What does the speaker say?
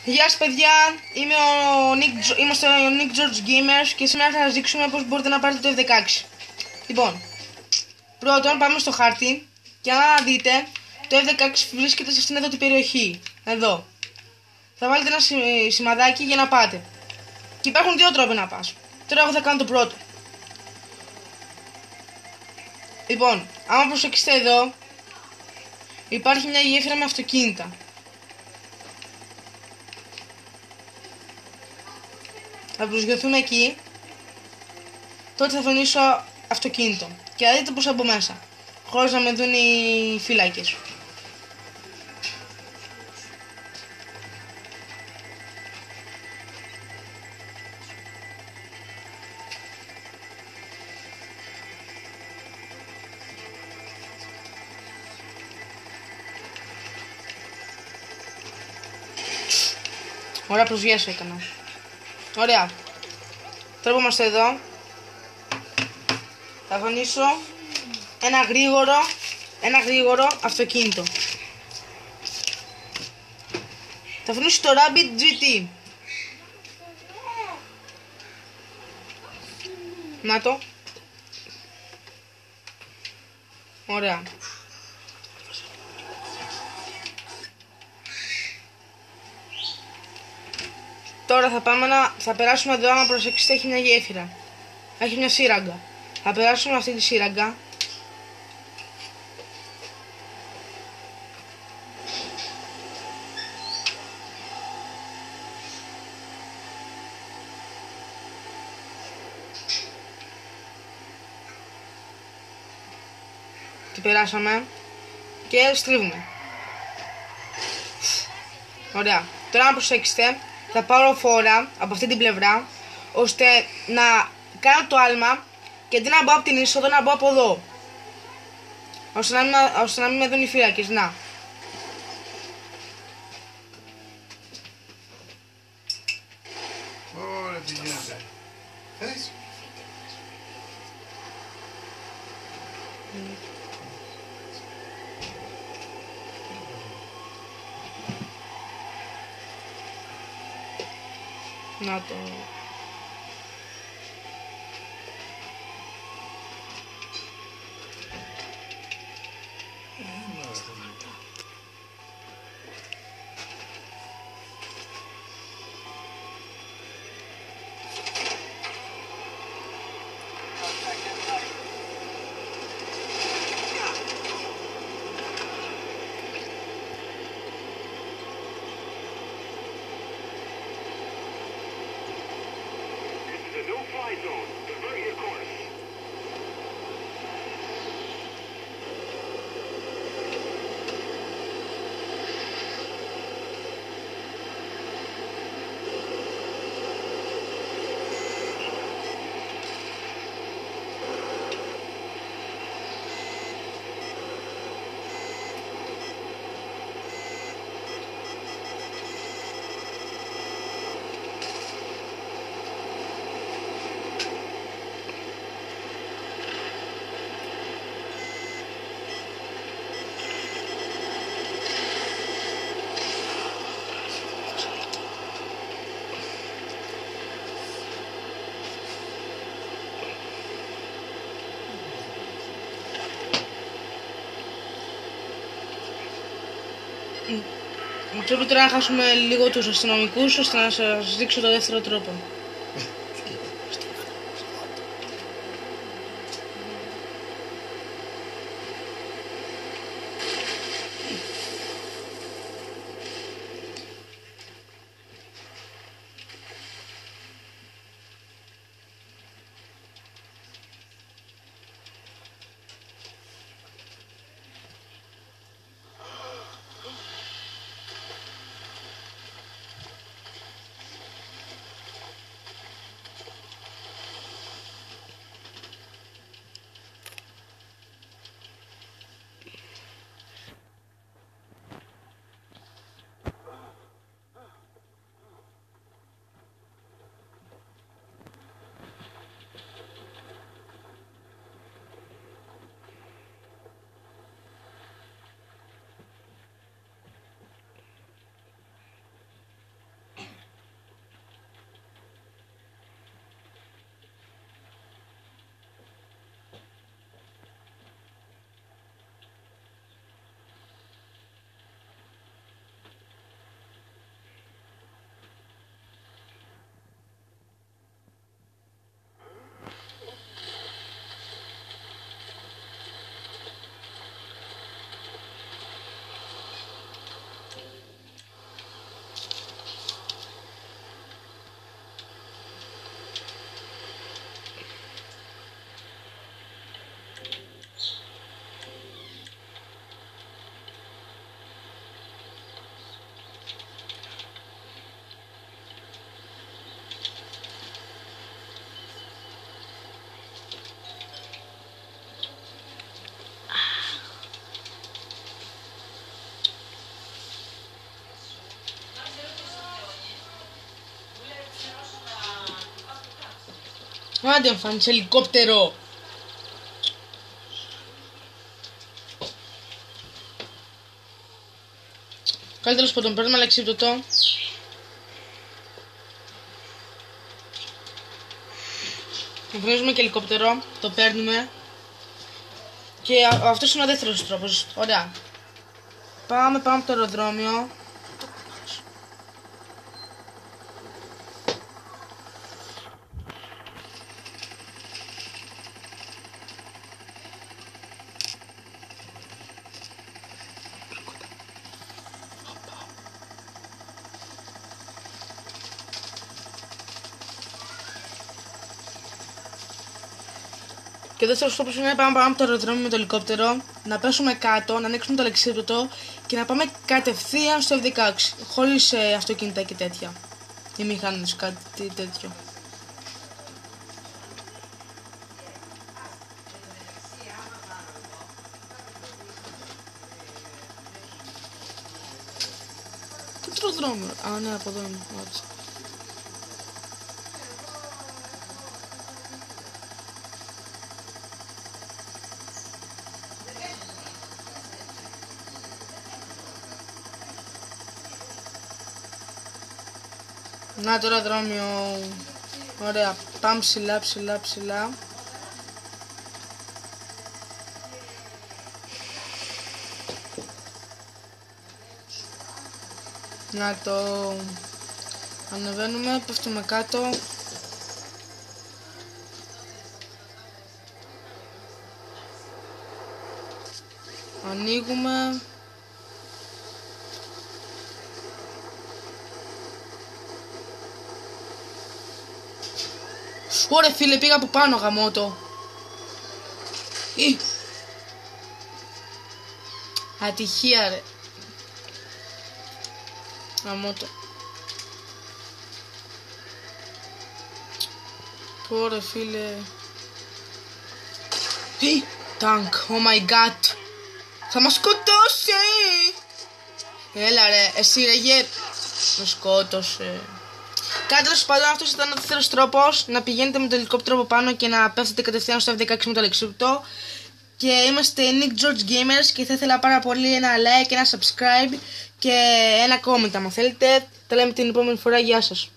Γεια σας παιδιά, είμαστε ο Nick George Gamers και σήμερα θα σας δείξουμε πώς μπορείτε να πάρετε το F16. Λοιπόν, πρώτον πάμε στο χάρτη και να δείτε το F16 βρίσκεται σε αυτήν εδώ την περιοχή. Εδώ. Θα βάλετε ένα σημαδάκι για να πάτε. Και υπάρχουν δύο τρόποι να πας. Τώρα εγώ θα κάνω το πρώτο. Λοιπόν, άμα προσέξετε εδώ, υπάρχει μια γέφυρα με αυτοκίνητα. Θα προσγειωθούμε εκεί. Τότε θα φωνήσω αυτοκίνητο και θα δείτε πως θα μπω μέσα, χωρίς να με δουν οι φύλακες. Ωραία προσγείωση έκανα. Ωραία. Τώρα που είμαστε εδώ, θα φωνήσω ένα γρήγορο αυτοκίνητο. Θα φωνήσω το Rabbit GT. Να το. Ωραία. Τώρα θα περάσουμε εδώ, άμα προσέξετε έχει μια γέφυρα. Έχει μια σύραγγα. Θα περάσουμε αυτή τη σύραγγα. Την περάσαμε και στρίβουμε. Ωραία. Τώρα να προσέξετε, θα πάρω φόρα από αυτή την πλευρά, ώστε να κάνω το άλμα και αντί να μπω από την είσοδο να μπω από εδώ, ώστε να μην με δουν οι φύλακες. Να. Ωραία, τι γίνεται. Θες? Να το. No-fly zone. Divert your course. Πρέπει τώρα να χάσουμε λίγο τους αστυνομικούς, ώστε να σας δείξω το δεύτερο τρόπο. Άντε εμφάνισε ελικόπτερο. Καλύτερος που τον παίρνουμε αλεξίπτωτο. Εμφανίζουμε και ελικόπτερο. Το παίρνουμε. Και αυτός είναι ο δεύτερος τρόπος. Ωραία. Πάμε από το αεροδρόμιο. Και ο δεύτερος τρόπος είναι να πάμε από το αεροδρόμιο με το ελικόπτερο, να πέσουμε κάτω, να ανοίξουμε το αλεξίπτωτο και να πάμε κατευθείαν στο F16, χωρίς αυτοκίνητα και τέτοια. Ή μηχάνες, κάτι τέτοιο. Τι αεροδρόμιο? Α, ναι, από εδώ είναι. Άτσα. Να το αεροδρόμιο. Ωραία, πάμε ψηλά, ψηλά, ψηλά. Να το ανεβαίνουμε, πέφτουμε κάτω. Ανοίγουμε. Ωραία φίλε, πήγα από πάνω γαμώτο. Ατυχία ρε. Γαμώτο. Ωραία φίλε. Τάγκ, oh my god. Θα μας σκοτώσει. Έλα ρε, εσύ ρε γε. Με σκότωσε. Τέλος πάντων, αυτός ήταν ο δεύτερος τρόπος, να πηγαίνετε με το ελικόπτερο από πάνω και να πέφτετε κατευθείαν στο F16 με το αλεξίπτωτο. Και είμαστε Nick George Gamers και θα ήθελα πάρα πολύ ένα like, ένα subscribe και ένα comment άμα θέλετε. Τα λέμε την επόμενη φορά, γεια σας.